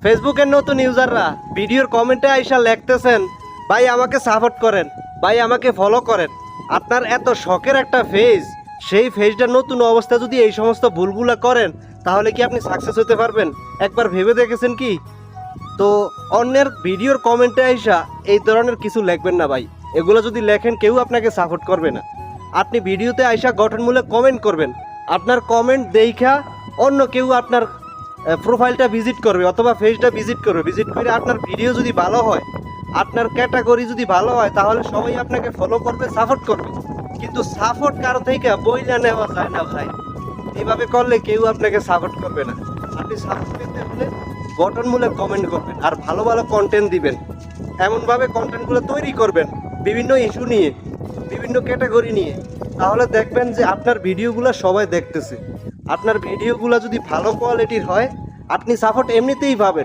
ফেসবুকের নতুন ইউজাররা ভিডিওর কমেন্টে আইসা লিখতেছেন, ভাই আমাকে সাপোর্ট করেন, ভাই আমাকে ফলো করেন। আপনার এত শখের একটা ফেজ, সেই ফেজটা নতুন অবস্থা যদি এই সমস্ত ভুলগুলা করেন, তাহলে কি আপনি সাকসেস হতে পারবেন? একবার ভেবে দেখেছেন কি? তো অন্যের ভিডিওর কমেন্টে আইসা এই ধরনের কিছু লিখবেন না ভাই। এগুলো যদি লেখেন কেউ আপনাকে সাপোর্ট করবে না। আপনি ভিডিওতে আইসা গঠনমূলক কমেন্ট করবেন। আপনার কমেন্ট দেখা অন্য কেউ আপনার প্রোফাইলটা ভিজিট করবে অথবা পেজটা ভিজিট করবে। ভিজিট করে আপনার ভিডিও যদি ভালো হয়, আপনার ক্যাটাগরি যদি ভালো হয়, তাহলে সবাই আপনাকে ফলো করবে, সাপোর্ট করবে। কিন্তু সাপোর্ট কারো থেকে বইলা নেওয়া যায় না ভাই। এইভাবে করলে কেউ আপনাকে সাপোর্ট করবে না। আপনি সাপোর্ট পেতে হলে গঠনমূলক কমেন্ট করবেন আর ভালো ভালো কন্টেন্ট দিবেন। এমনভাবে কন্টেন্টগুলো তৈরি করবেন বিভিন্ন ইস্যু নিয়ে, বিভিন্ন ক্যাটাগরি নিয়ে। তাহলে দেখবেন যে আপনার ভিডিওগুলো সবাই দেখতেছে। আপনার ভিডিওগুলো যদি ভালো কোয়ালিটির হয়, আপনি সাপোর্ট এমনিতেই পাবেন।